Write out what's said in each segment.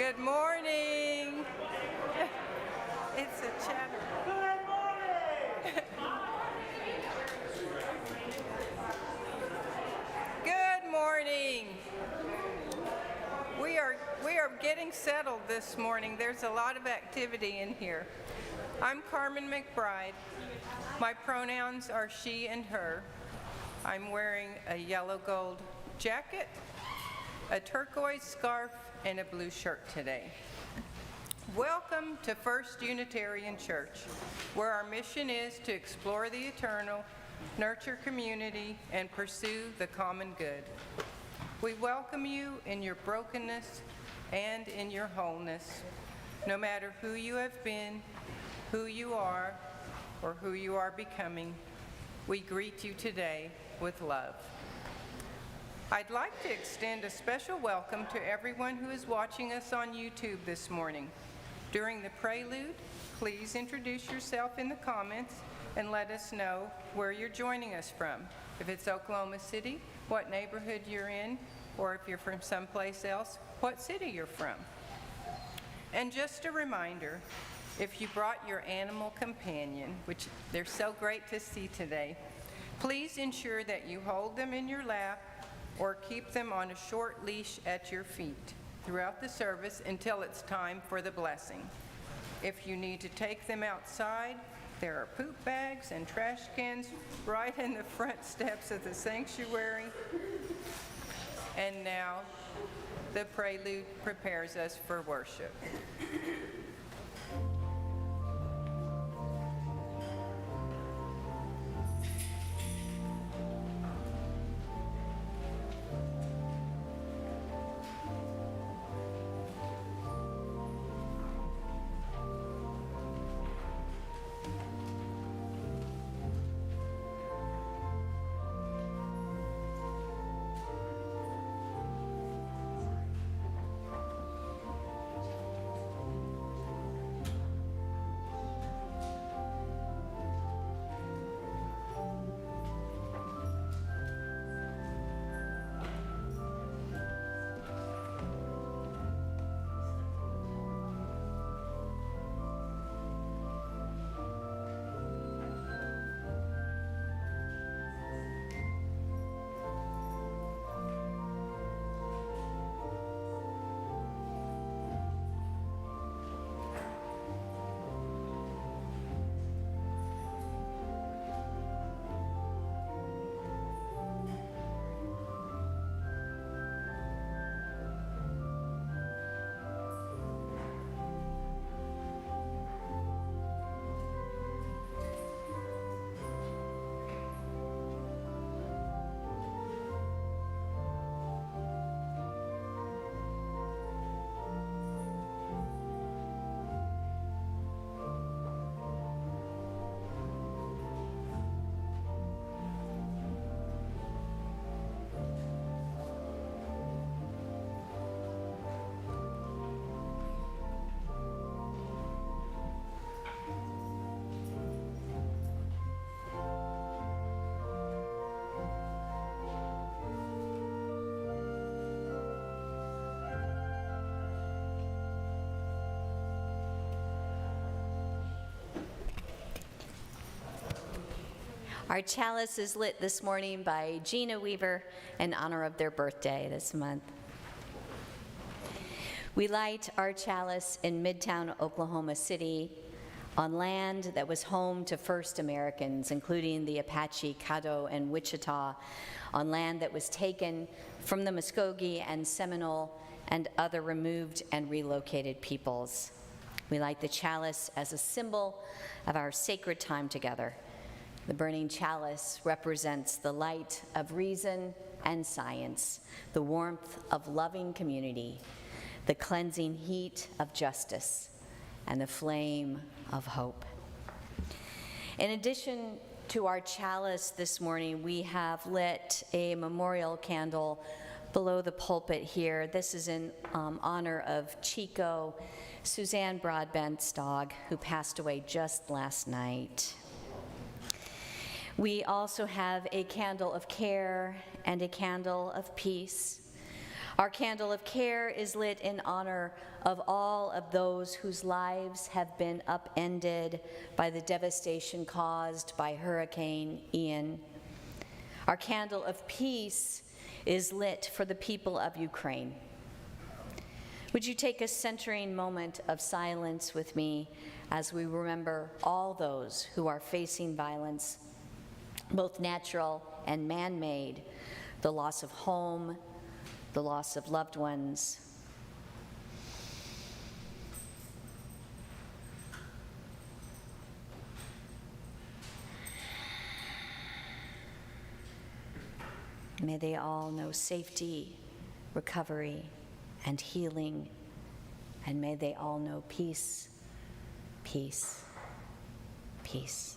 Good morning. It's a chatter. Good morning! Good morning. We are getting settled this morning. There's a lot of activity in here. I'm Carmen McBride. My pronouns are she and her. I'm wearing a yellow gold jacket, a turquoise scarf, and a blue shirt today. Welcome to First Unitarian Church, where our mission is to explore the eternal, nurture community, and pursue the common good. We welcome you in your brokenness and in your wholeness, no matter who you have been, who you are, or who you are becoming. We greet you today with love. I'd like to extend a special welcome to everyone who is watching us on YouTube this morning. During the prelude, please introduce yourself in the comments and let us know where you're joining us from. If it's Oklahoma City, what neighborhood you're in, or if you're from someplace else, what city you're from. And just a reminder, if you brought your animal companion, which they're so great to see today, please ensure that you hold them in your lap or keep them on a short leash at your feet throughout the service until it's time for the blessing. If you need to take them outside, there are poop bags and trash cans right in the front steps of the sanctuary. And now, the prelude prepares us for worship. Our chalice is lit this morning by Gina Weaver in honor of their birthday this month. We light our chalice in Midtown Oklahoma City on land that was home to first Americans, including the Apache, Caddo, and Wichita, on land that was taken from the Muskogee and Seminole and other removed and relocated peoples. We light the chalice as a symbol of our sacred time together. The burning chalice represents the light of reason and science, the warmth of loving community, the cleansing heat of justice, and the flame of hope. In addition to our chalice this morning, we have lit a memorial candle below the pulpit here. This is in honor of Chico, Suzanne Broadbent's dog, who passed away just last night. We also have a candle of care and a candle of peace. Our candle of care is lit in honor of all of those whose lives have been upended by the devastation caused by Hurricane Ian. Our candle of peace is lit for the people of Ukraine. Would you take a centering moment of silence with me as we remember all those who are facing violence, both natural and man-made, the loss of home, the loss of loved ones. May they all know safety, recovery, and healing, and may they all know peace, peace, peace.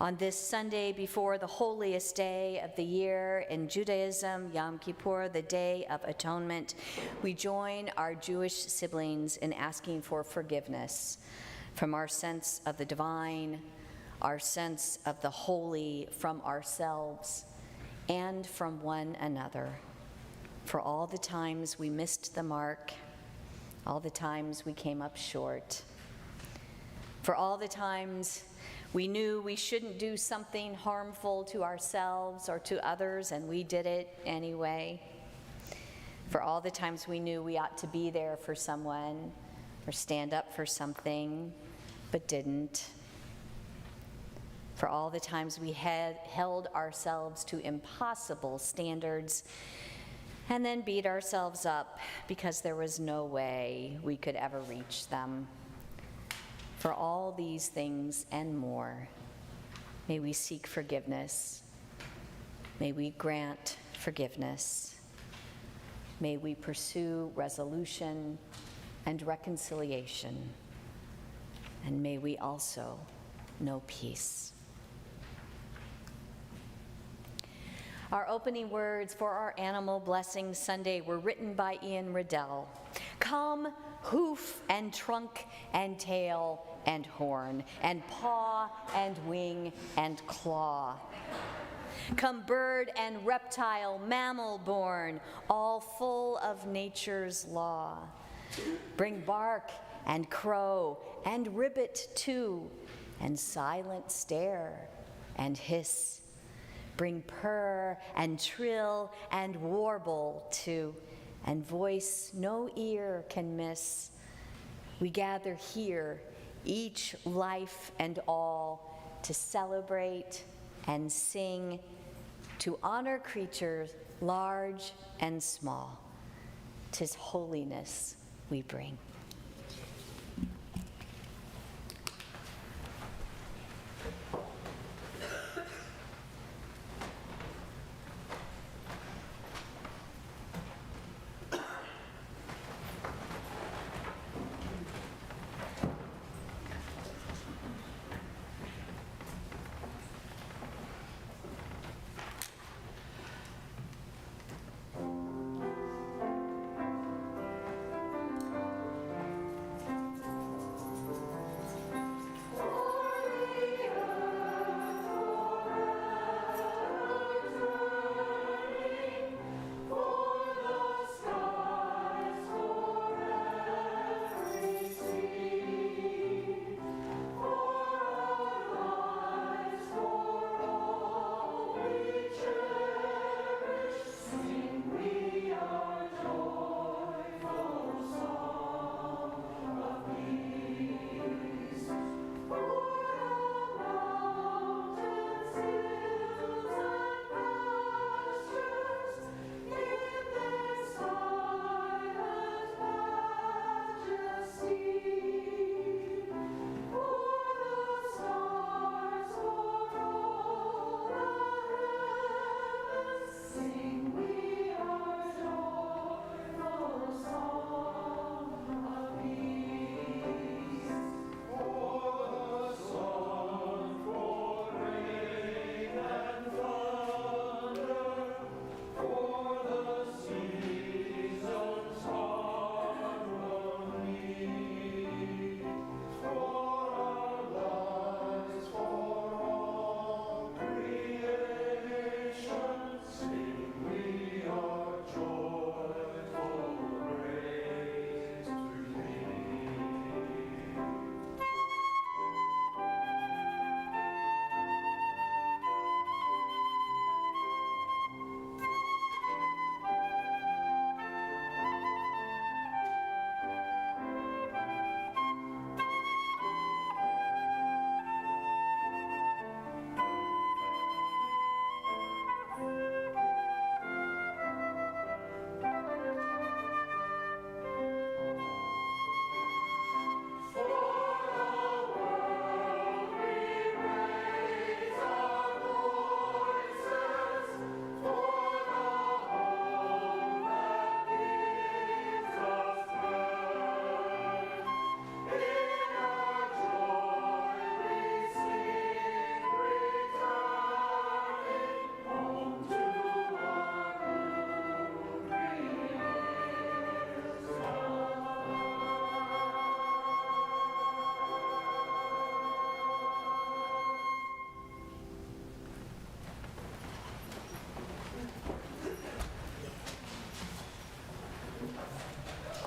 On this Sunday before the holiest day of the year in Judaism, Yom Kippur, the Day of Atonement, we join our Jewish siblings in asking for forgiveness from our sense of the divine, our sense of the holy, from ourselves, and from one another, for all the times we missed the mark, all the times we came up short, for all the times we knew we shouldn't do something harmful to ourselves or to others, and we did it anyway. For all the times we knew we ought to be there for someone or stand up for something, but didn't. For all the times we had held ourselves to impossible standards and then beat ourselves up because there was no way we could ever reach them. For all these things and more, may we seek forgiveness. May we grant forgiveness. May we pursue resolution and reconciliation. And may we also know peace. Our opening words for our Animal Blessing Sunday were written by Ian Riddell. Come, hoof and trunk and tail and horn, and paw and wing and claw. Come bird and reptile, mammal born, all full of nature's law. Bring bark and crow and ribbit too, and silent stare and hiss. Bring purr and trill and warble too, and voice no ear can miss. We gather here, each life and all, to celebrate and sing, to honor creatures large and small. 'Tis holiness we bring.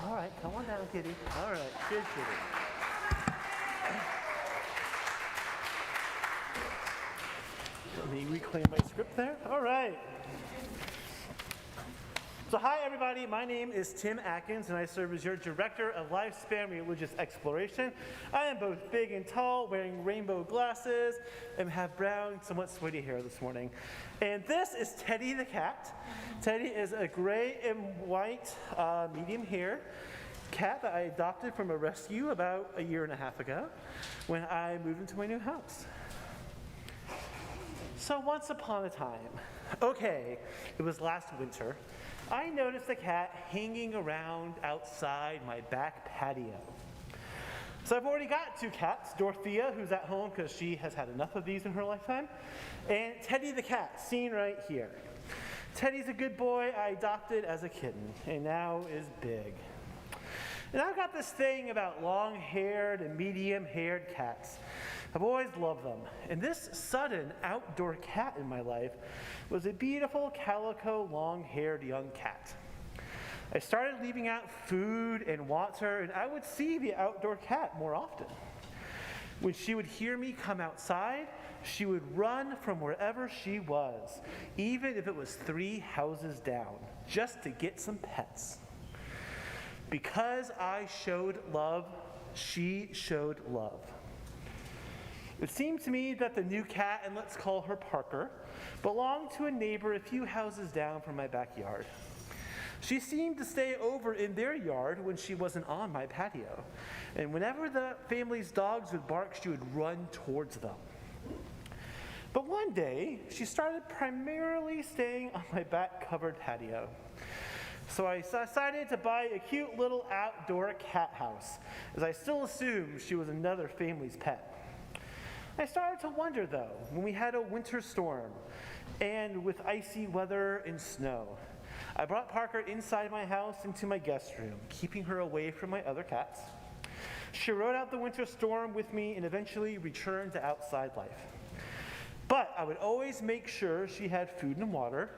All right, come on down, kitty. All right, good kitty. Let me reclaim my script there. All right. So hi everybody, my name is Tim Atkins and I serve as your Director of Lifespan Religious Exploration. I am both big and tall, wearing rainbow glasses, and have brown, somewhat sweaty hair this morning. And this is Teddy the cat. Teddy is a gray and white, medium hair cat that I adopted from a rescue about a year and a half ago when I moved into my new house. So once upon a time, it was last winter, I noticed a cat hanging around outside my back patio. So I've already got two cats, Dorothea, who's at home because she has had enough of these in her lifetime, and Teddy the cat, seen right here. Teddy's a good boy I adopted as a kitten, and now is big. And I've got this thing about long-haired and medium-haired cats. I've always loved them. And this sudden outdoor cat in my life was a beautiful calico long-haired young cat. I started leaving out food and water, and I would see the outdoor cat more often. When she would hear me come outside, she would run from wherever she was, even if it was 3 houses down, just to get some pets. Because I showed love, she showed love. It seemed to me that the new cat, and let's call her Parker, belonged to a neighbor a few houses down from my backyard. She seemed to stay over in their yard when she wasn't on my patio. And whenever the family's dogs would bark, she would run towards them. But one day, she started primarily staying on my back covered patio. So I decided to buy a cute little outdoor cat house, as I still assumed she was another family's pet. I started to wonder though, when we had a winter storm, and with icy weather and snow, I brought Parker inside my house into my guest room, keeping her away from my other cats. She rode out the winter storm with me and eventually returned to outside life. But I would always make sure she had food and water,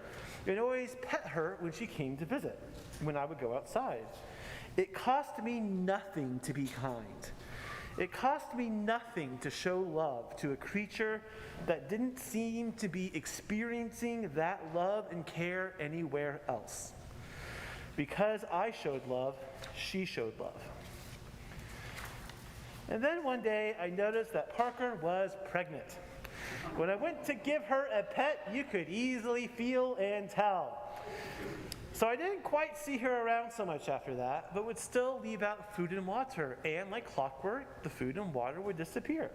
and always pet her when she came to visit, when I would go outside. It cost me nothing to be kind. It cost me nothing to show love to a creature that didn't seem to be experiencing that love and care anywhere else. Because I showed love, she showed love. And then one day I noticed that Parker was pregnant. When I went to give her a pet, you could easily feel and tell. So I didn't quite see her around so much after that, but would still leave out food and water, and like clockwork, the food and water would disappear.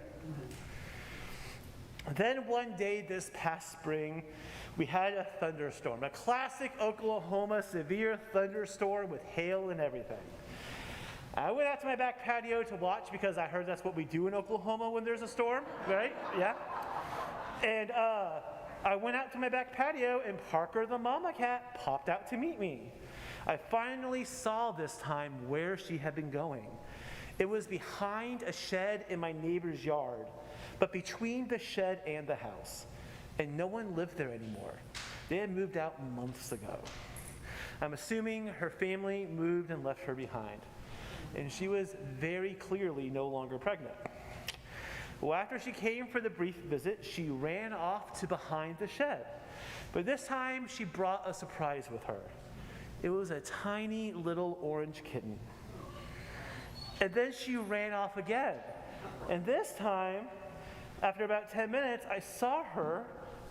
Then one day this past spring, we had a thunderstorm, a classic Oklahoma severe thunderstorm with hail and everything. I went out to my back patio to watch because I heard that's what we do in Oklahoma when there's a storm, right? Yeah. And I went out to my back patio and Parker the mama cat popped out to meet me. I finally saw this time where she had been going. It was behind a shed in my neighbor's yard, but between the shed and the house. And no one lived there anymore. They had moved out months ago. I'm assuming her family moved and left her behind. And she was very clearly no longer pregnant. Well, after she came for the brief visit, she ran off to behind the shed. But this time, she brought a surprise with her. It was a tiny little orange kitten. And then she ran off again. And this time, after about 10 minutes, I saw her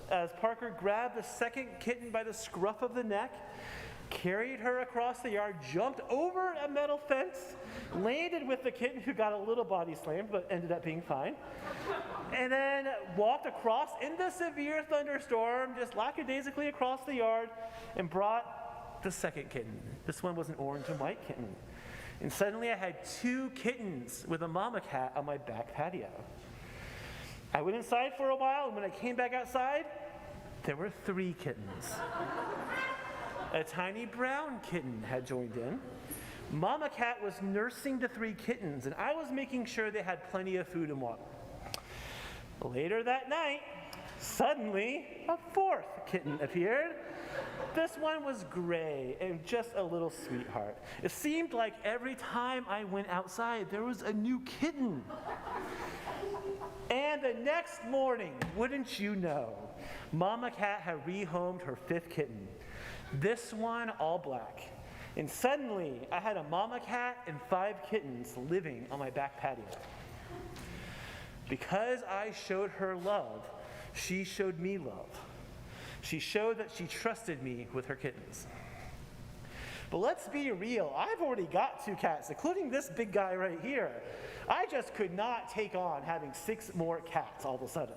as Parker grabbed the second kitten by the scruff of the neck, carried her across the yard, jumped over a metal fence, landed with the kitten who got a little body slammed but ended up being fine, and then walked across in the severe thunderstorm, just lackadaisically across the yard, and brought the second kitten. This one was an orange and white kitten. And suddenly I had 2 kittens with a mama cat on my back patio. I went inside for a while, and when I came back outside, there were 3 kittens. A tiny brown kitten had joined in. Mama cat was nursing the 3 kittens, and I was making sure they had plenty of food and water. Later that night, suddenly, a 4th kitten appeared. This one was gray and just a little sweetheart. It seemed like every time I went outside, there was a new kitten. And the next morning, wouldn't you know, Mama Cat had rehomed her 5th kitten. This one all black. And suddenly, I had a Mama Cat and 5 kittens living on my back patio. Because I showed her love, she showed me love. She showed that she trusted me with her kittens. But let's be real, I've already got 2 cats, including this big guy right here. I just could not take on having 6 more cats all of a sudden.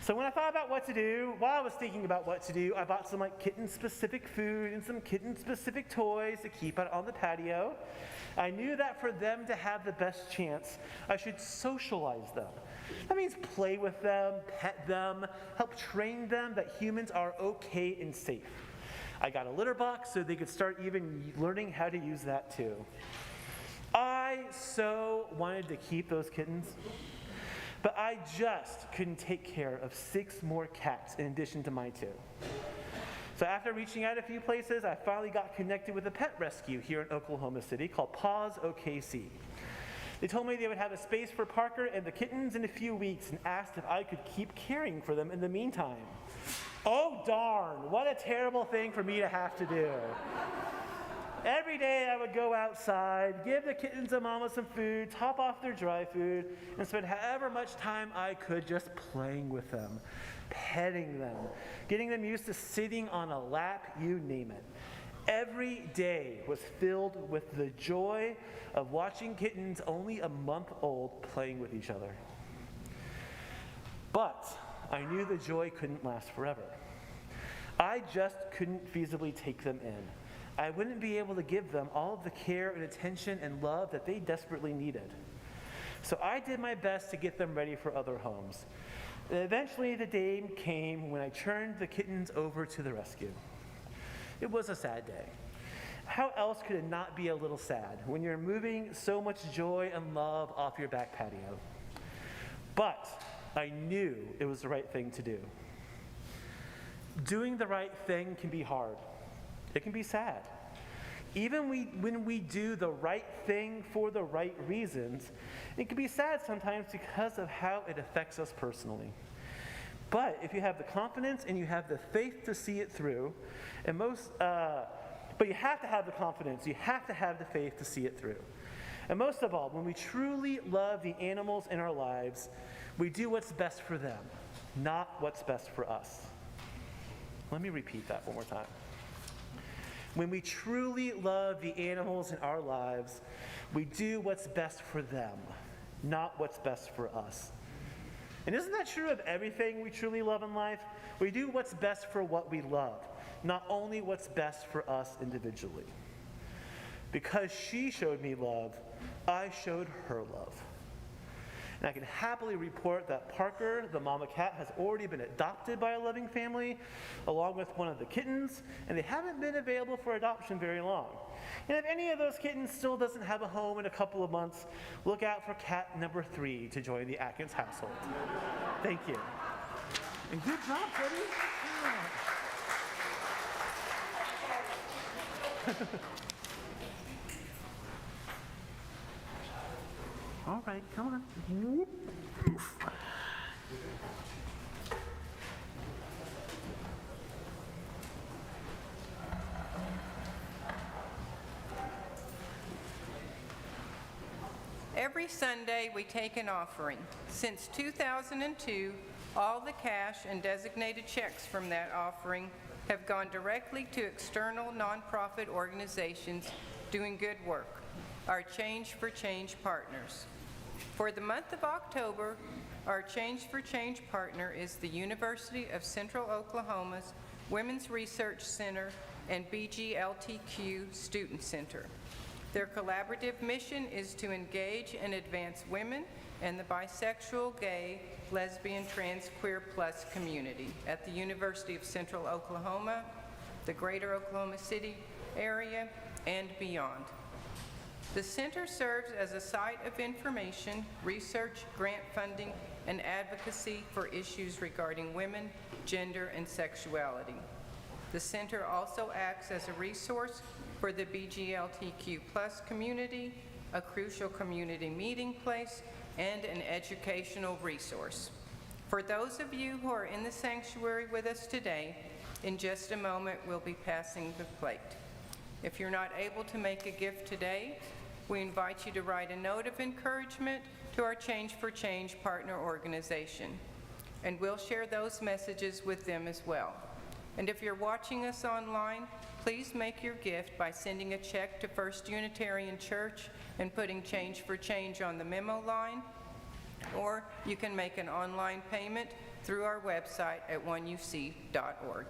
So when I thought about what to do, while I was thinking about what to do, I bought some kitten-specific food and some kitten-specific toys to keep out on the patio. I knew that for them to have the best chance, I should socialize them. That means play with them, pet them, help train them that humans are okay and safe. I got a litter box so they could start even learning how to use that too. I so wanted to keep those kittens, but I just couldn't take care of 6 more cats in addition to my 2. So after reaching out a few places, I finally got connected with a pet rescue here in Oklahoma City called 1UCOKC. They told me they would have a space for Parker and the kittens in a few weeks and asked if I could keep caring for them in the meantime. Oh darn, what a terrible thing for me to have to do. Every day I would go outside, give the kittens and mama some food, top off their dry food, and spend however much time I could just playing with them, petting them, getting them used to sitting on a lap, you name it. Every day was filled with the joy of watching kittens only a month old playing with each other. But I knew the joy couldn't last forever. I just couldn't feasibly take them in. I wouldn't be able to give them all of the care and attention and love that they desperately needed. So I did my best to get them ready for other homes. And eventually the day came when I turned the kittens over to the rescue. It was a sad day. How else could it not be a little sad when you're moving so much joy and love off your back patio? But I knew it was the right thing to do. Doing the right thing can be hard. It can be sad. Even when we do the right thing for the right reasons, it can be sad sometimes because of how it affects us personally. But if you have the confidence and you have the faith to see it through, but you have to have the confidence, you have to have the faith to see it through. And most of all, when we truly love the animals in our lives, we do what's best for them, not what's best for us. Let me repeat that one more time. When we truly love the animals in our lives, we do what's best for them, not what's best for us. And isn't that true of everything we truly love in life? We do what's best for what we love, not only what's best for us individually. Because she showed me love, I showed her love. And I can happily report that Parker, the mama cat, has already been adopted by a loving family, along with one of the kittens, and they haven't been available for adoption very long. And if any of those kittens still doesn't have a home in a couple of months, look out for cat number 3 to join the Atkins household. Thank you. And good job, Freddie. Yeah. All right, come on. Oof. Every Sunday, we take an offering. Since 2002, all the cash and designated checks from that offering have gone directly to external nonprofit organizations doing good work, our Change for Change partners. For the month of October, our Change for Change partner is the University of Central Oklahoma's Women's Research Center and BGLTQ Student Center. Their collaborative mission is to engage and advance women and the bisexual, gay, lesbian, trans, queer plus community at the University of Central Oklahoma, the greater Oklahoma City area, and beyond. The center serves as a site of information, research, grant funding, and advocacy for issues regarding women, gender, and sexuality. The center also acts as a resource for the BGLTQ+ community, a crucial community meeting place, and an educational resource. For those of you who are in the sanctuary with us today, in just a moment we'll be passing the plate. If you're not able to make a gift today, we invite you to write a note of encouragement to our Change for Change partner organization, and we'll share those messages with them as well. And if you're watching us online, please make your gift by sending a check to First Unitarian Church and putting Change for Change on the memo line, or you can make an online payment through our website at 1UC.org.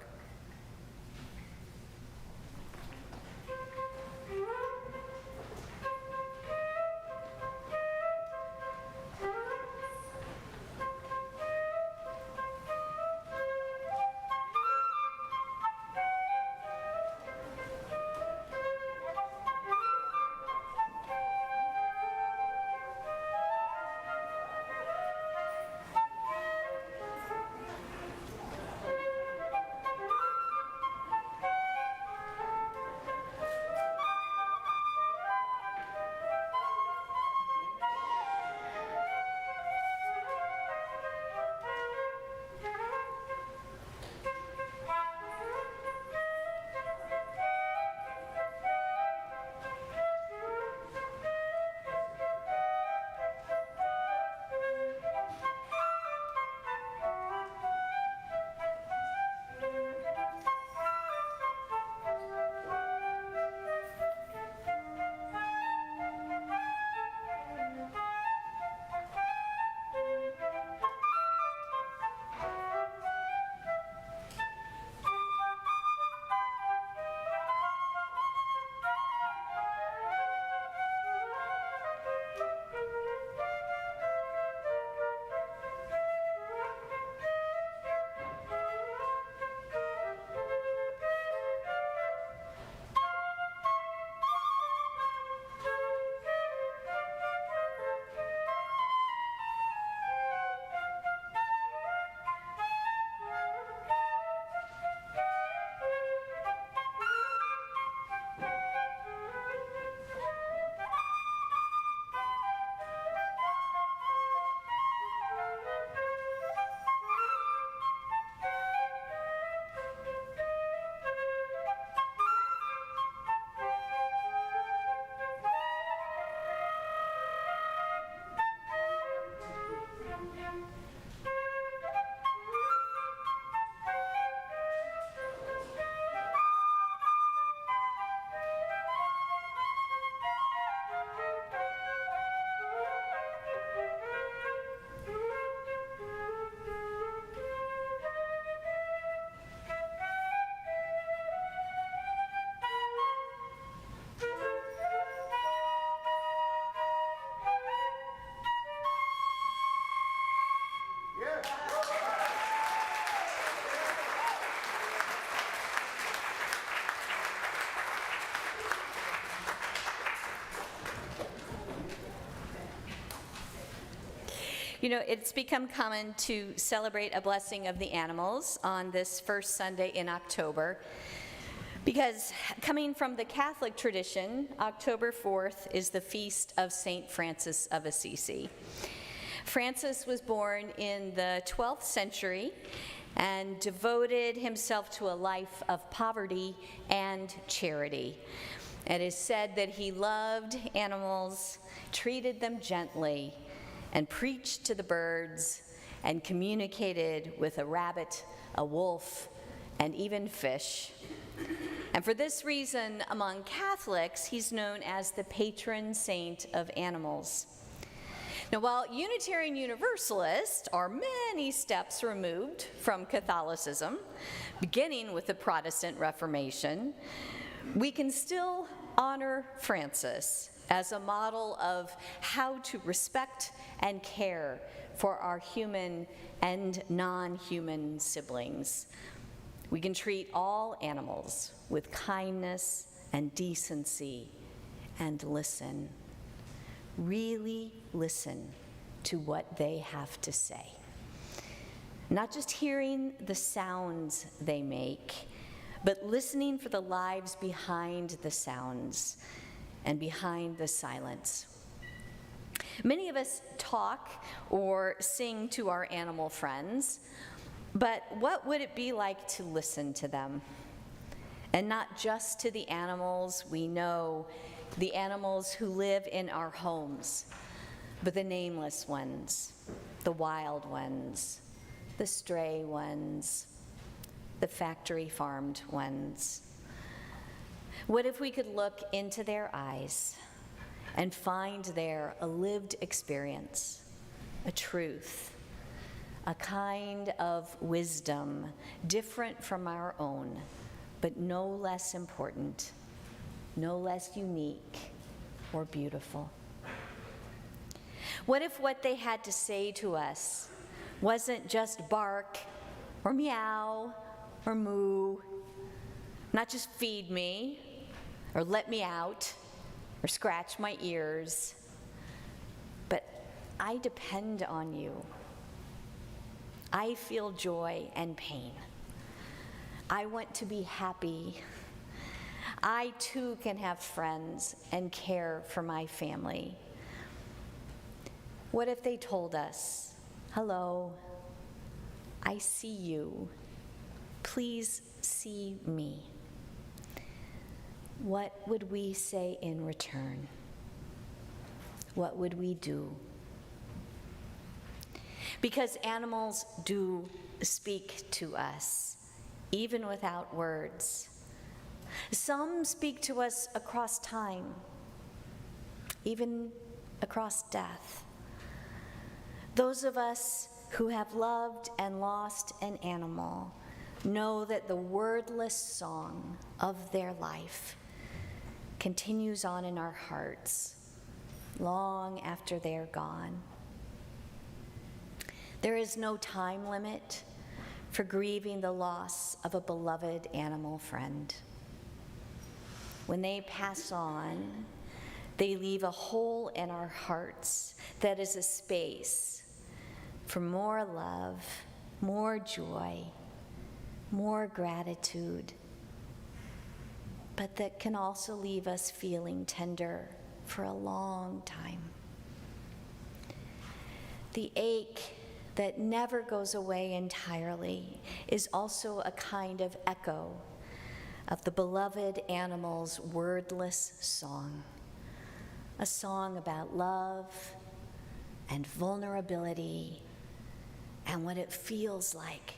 You know, it's become common to celebrate a blessing of the animals on this first Sunday in October because coming from the Catholic tradition, October 4th is the feast of St. Francis of Assisi. Francis was born in the 12th century and devoted himself to a life of poverty and charity. It is said that he loved animals, treated them gently, and preached to the birds, and communicated with a rabbit, a wolf, and even fish. And for this reason, among Catholics, he's known as the patron saint of animals. Now, while Unitarian Universalists are many steps removed from Catholicism, beginning with the Protestant Reformation, we can still honor Francis as a model of how to respect and care for our human and non-human siblings. We can treat all animals with kindness and decency and listen. Really listen to what they have to say. Not just hearing the sounds they make, but listening for the lives behind the sounds and behind the silence. Many of us talk or sing to our animal friends, but what would it be like to listen to them? And not just to the animals we know, the animals who live in our homes, but the nameless ones, the wild ones, the stray ones, the factory farmed ones. What if we could look into their eyes and find there a lived experience, a truth, a kind of wisdom different from our own, but no less important, no less unique or beautiful? What if what they had to say to us wasn't just bark or meow or moo, not just feed me or let me out or scratch my ears, but I depend on you. I feel joy and pain. I want to be happy. I too can have friends and care for my family. What if they told us, hello, I see you. Please see me. What would we say in return? What would we do? Because animals do speak to us, even without words. Some speak to us across time, even across death. Those of us who have loved and lost an animal know that the wordless song of their life continues on in our hearts long after they're gone. There is no time limit for grieving the loss of a beloved animal friend. When they pass on, they leave a hole in our hearts that is a space for more love, more joy, more gratitude, but that can also leave us feeling tender for a long time. The ache that never goes away entirely is also a kind of echo of the beloved animal's wordless song, a song about love and vulnerability and what it feels like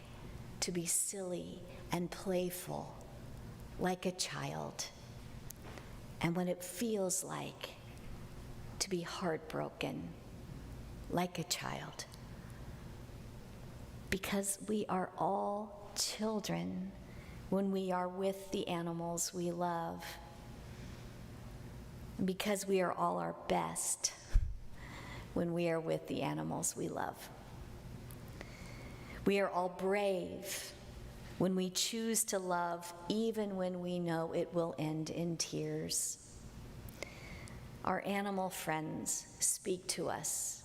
to be silly and playful like a child, and what it feels like to be heartbroken like a child. Because we are all children when we are with the animals we love. Because we are all our best when we are with the animals we love. We are all brave when we choose to love, even when we know it will end in tears. Our animal friends speak to us,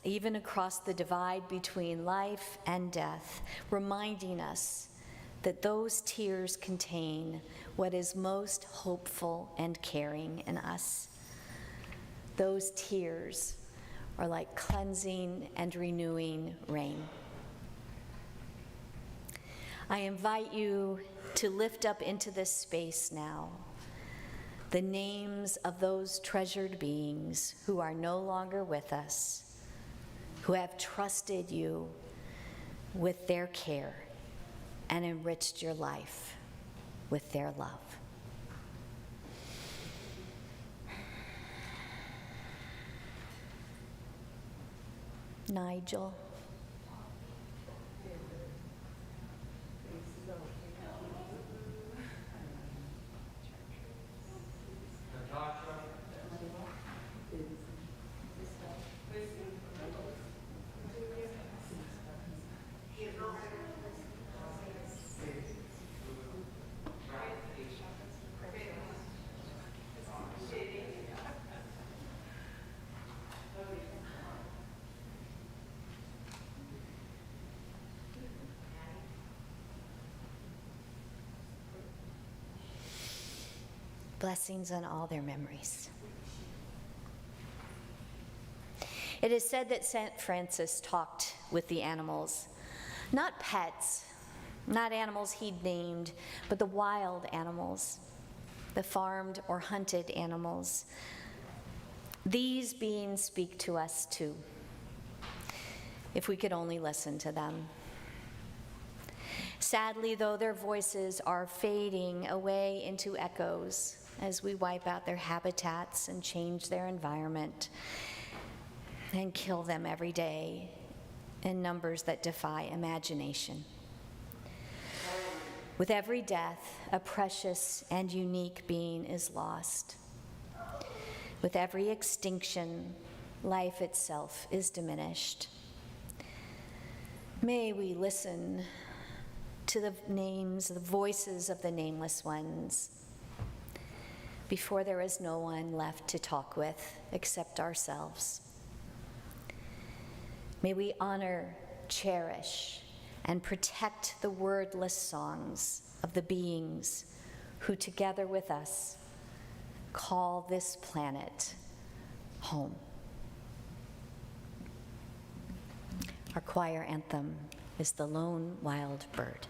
even across the divide between life and death, reminding us that those tears contain what is most hopeful and caring in us. Those tears are like cleansing and renewing rain. I invite you to lift up into this space now the names of those treasured beings who are no longer with us, who have trusted you with their care and enriched your life with their love. Nigel. Blessings on all their memories. It is said that St. Francis talked with the animals, not pets, not animals he'd named, but the wild animals, the farmed or hunted animals. These beings speak to us too, if we could only listen to them. Sadly, though, their voices are fading away into echoes as we wipe out their habitats and change their environment and kill them every day in numbers that defy imagination. With every death, a precious and unique being is lost. With every extinction, life itself is diminished. May we listen to the names, the voices of the nameless ones, before there is no one left to talk with except ourselves. May we honor, cherish, and protect the wordless songs of the beings who, together with us, call this planet home. Our choir anthem is "The Lone Wild Bird."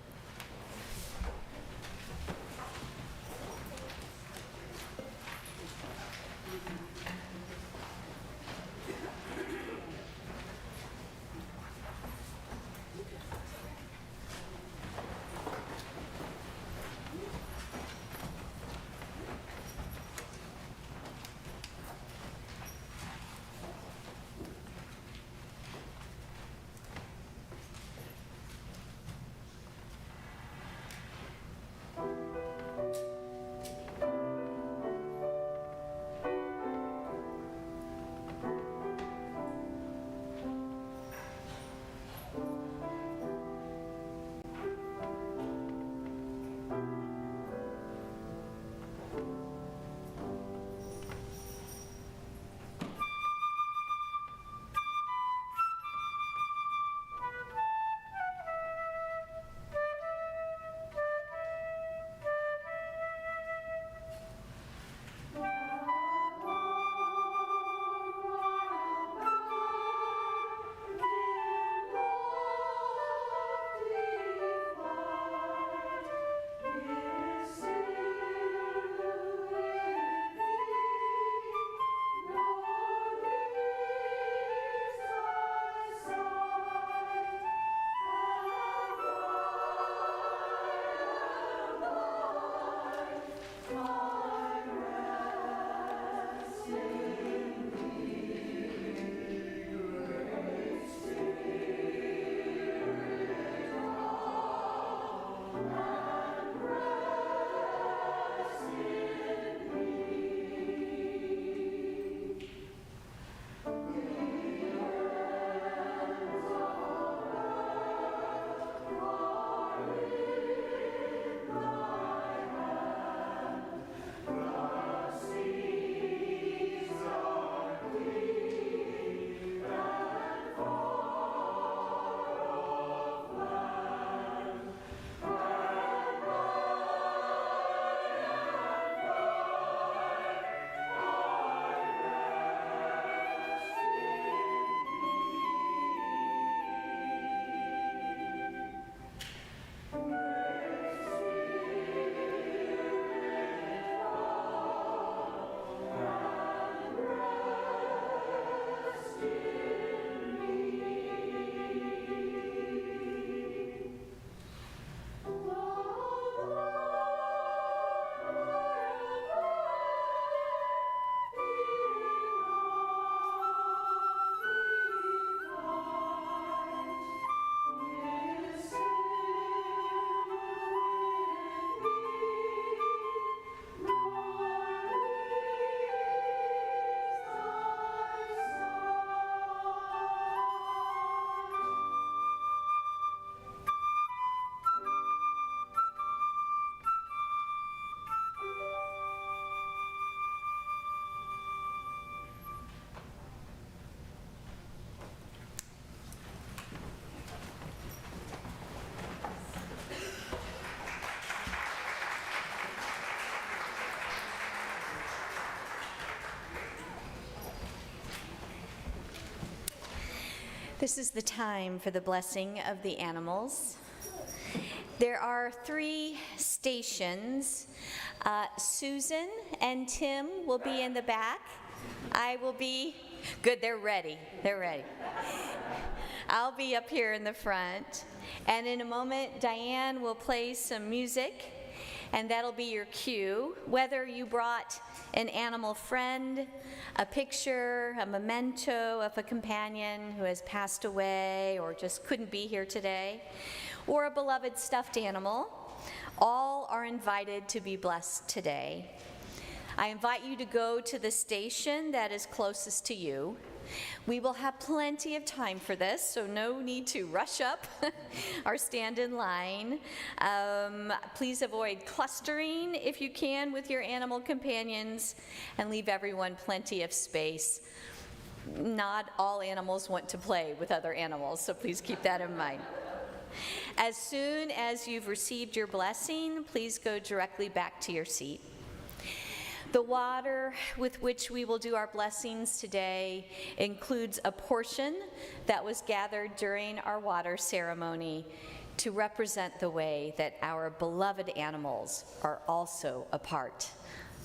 This is the time for the blessing of the animals. There are 3 stations. Susan and Tim will be in the back. I will be, good, they're ready. I'll be up here in the front. And in a moment, Diane will play some music, and that'll be your cue. Whether you brought an animal friend, a picture, a memento of a companion who has passed away or just couldn't be here today, or a beloved stuffed animal, all are invited to be blessed today. I invite you to go to the station that is closest to you. We will have plenty of time for this, so no need to rush up or stand in line. Please avoid clustering if you can with your animal companions, and leave everyone plenty of space. Not all animals want to play with other animals, so please keep that in mind. As soon as you've received your blessing, please go directly back to your seat. The water with which we will do our blessings today includes a portion that was gathered during our water ceremony to represent the way that our beloved animals are also a part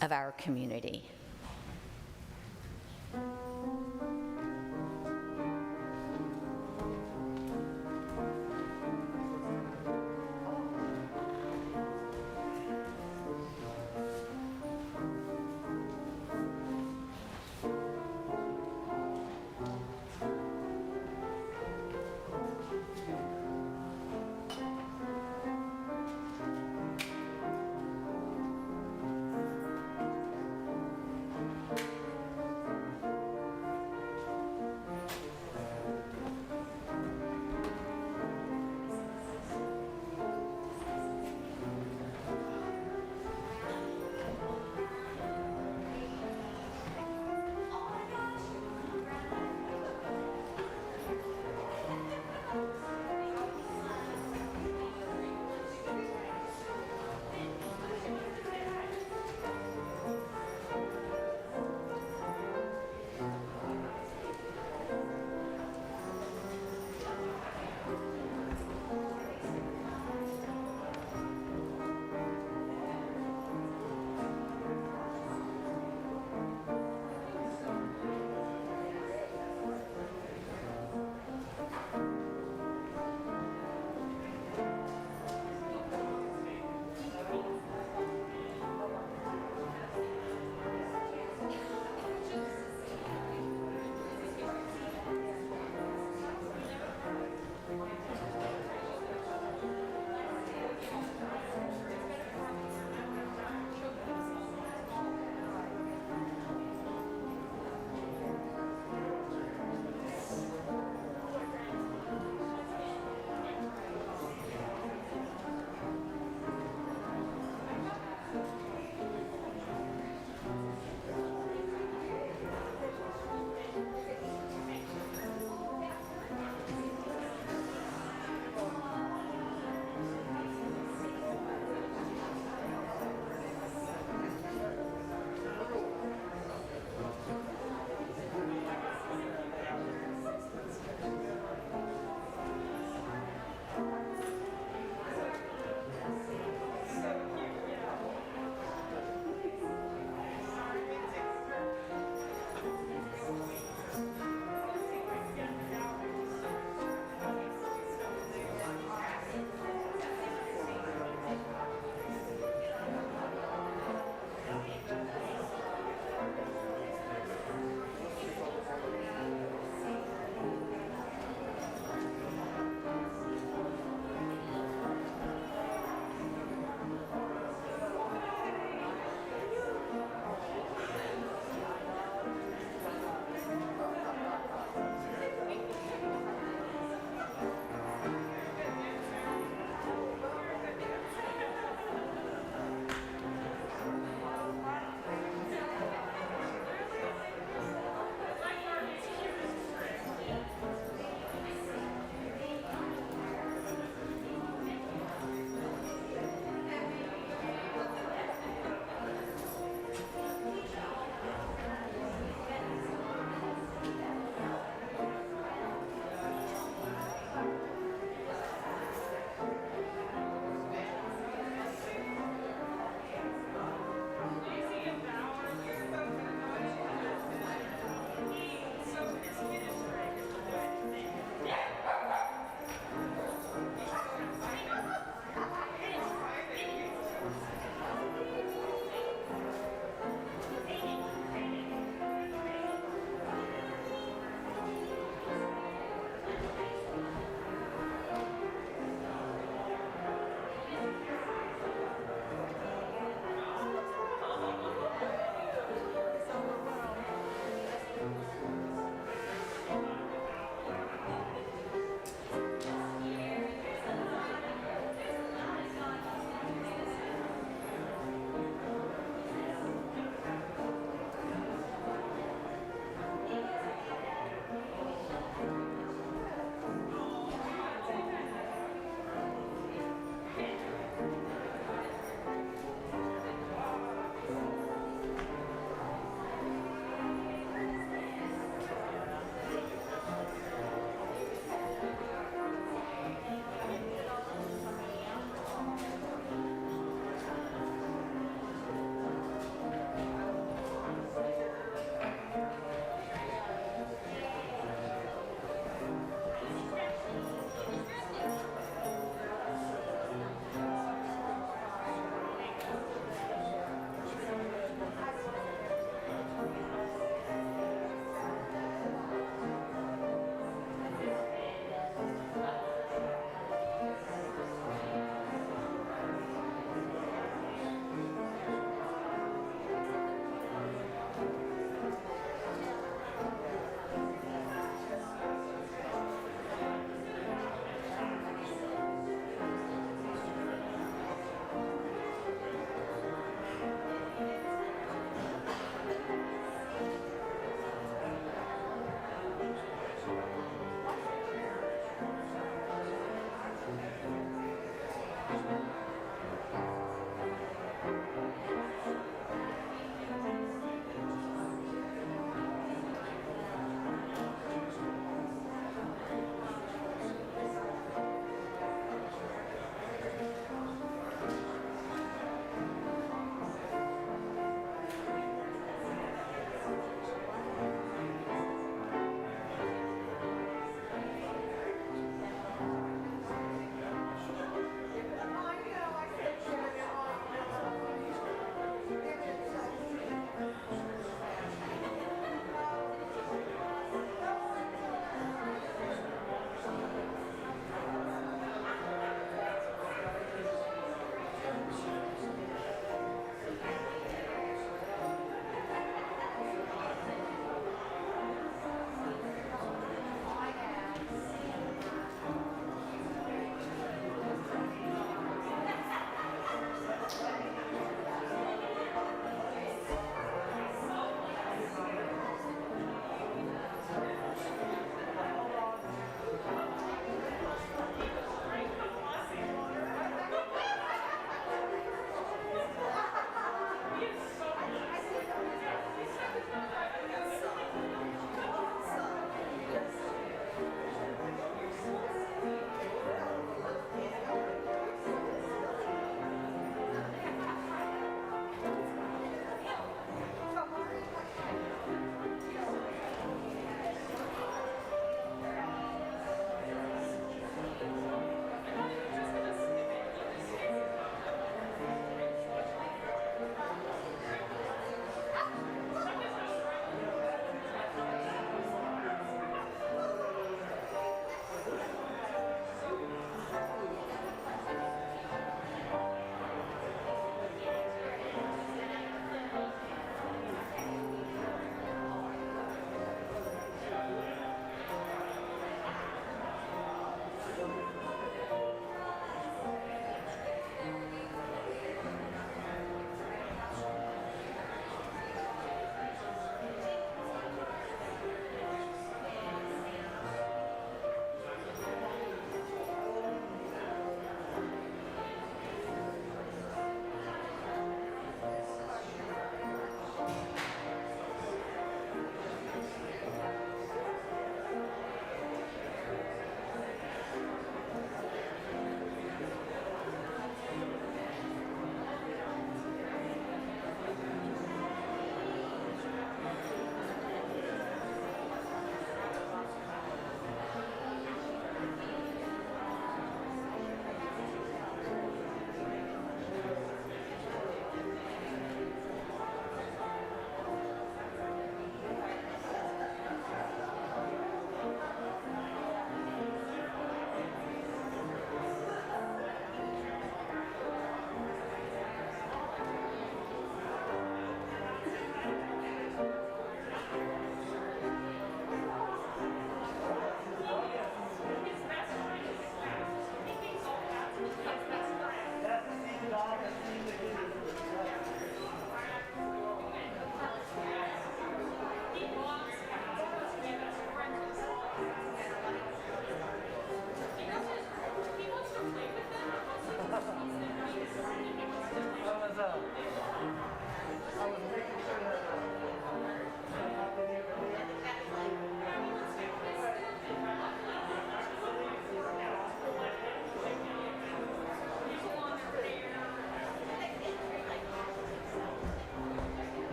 of our community.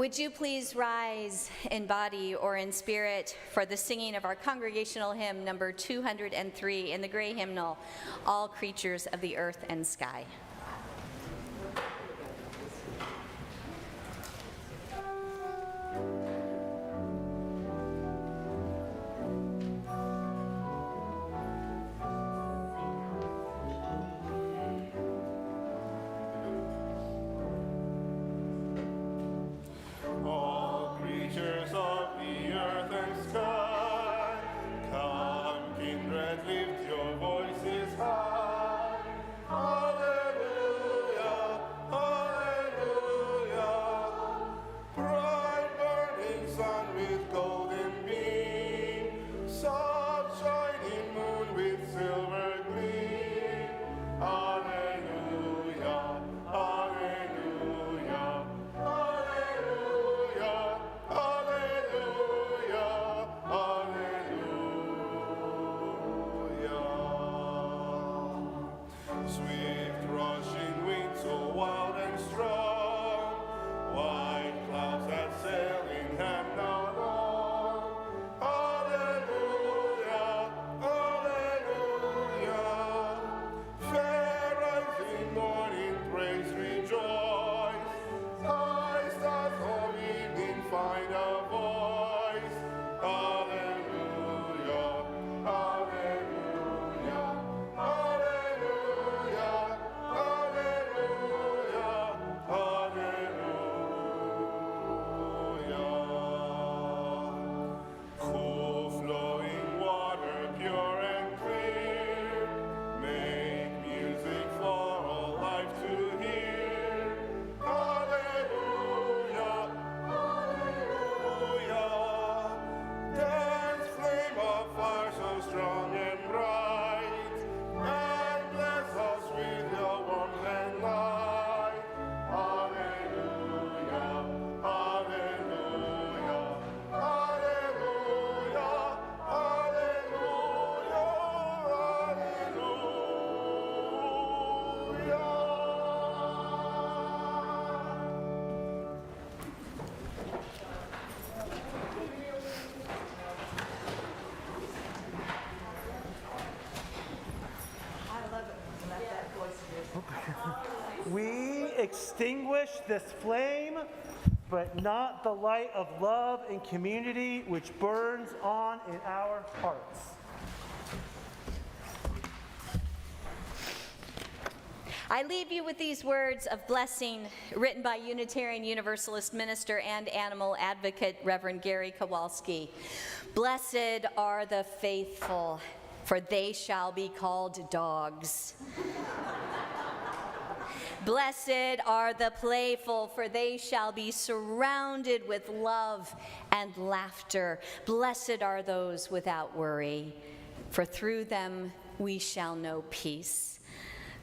Would you please rise in body or in spirit for the singing of our congregational hymn number 203 in the gray hymnal, All Creatures of the Earth and Sky. All creatures of the earth and sky, come, kindred, lift your voices high. Hallelujah, hallelujah. Bright burning sun with golden beam, soft shining moon with silver gleam. Hallelujah, hallelujah. Hallelujah, hallelujah, hallelujah. Swift rushing winds so wild and strong, white clouds that sail in hand not long. Hallelujah, hallelujah. Fair rising morning, praise, rejoice. High stars of evening find a voice. Hallelujah, hallelujah, hallelujah, hallelujah, hallelujah. Cool flowing water, pure and clear, make music for all life to hear. Hallelujah, hallelujah. Dance flame of fire so strong and bright, and bless us with your warmth and light. Hallelujah, hallelujah, hallelujah, hallelujah, We extinguish this flame, but not the light of love and community which burns on in our hearts. I leave you with these words of blessing written by Unitarian Universalist minister and animal advocate Reverend Gary Kowalski. Blessed are the faithful, for they shall be called dogs. Blessed are the playful, for they shall be surrounded with love and laughter. Blessed are those without worry, for through them we shall know peace.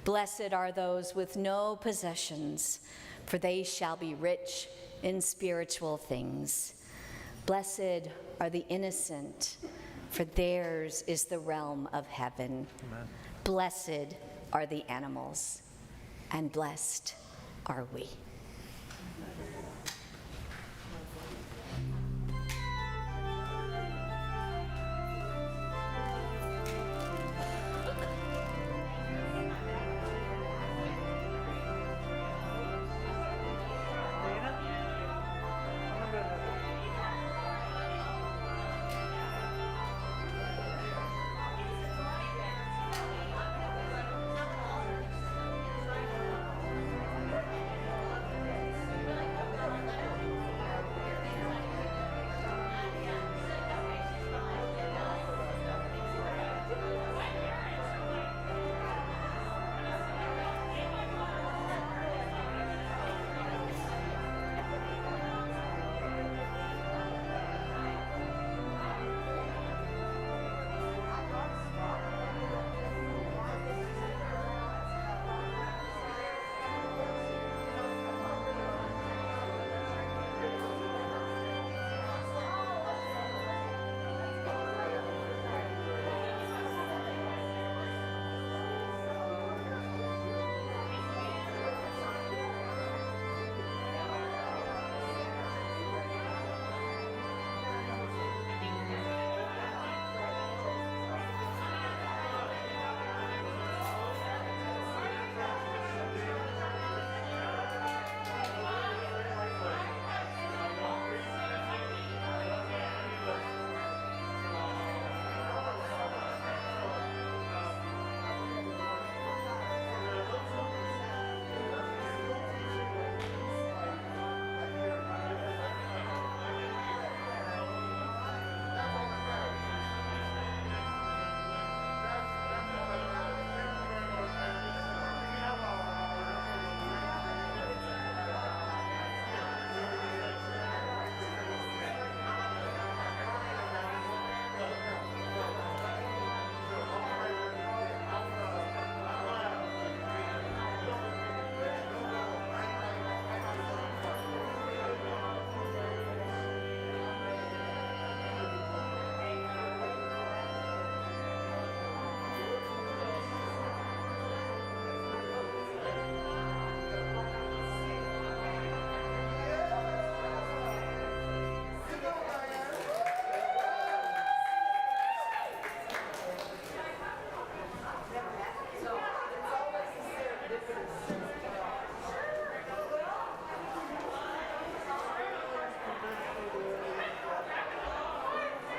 Blessed are those with no possessions, for they shall be rich in spiritual things. Blessed are the innocent, for theirs is the realm of heaven. Amen. Blessed are the animals, and blessed are we.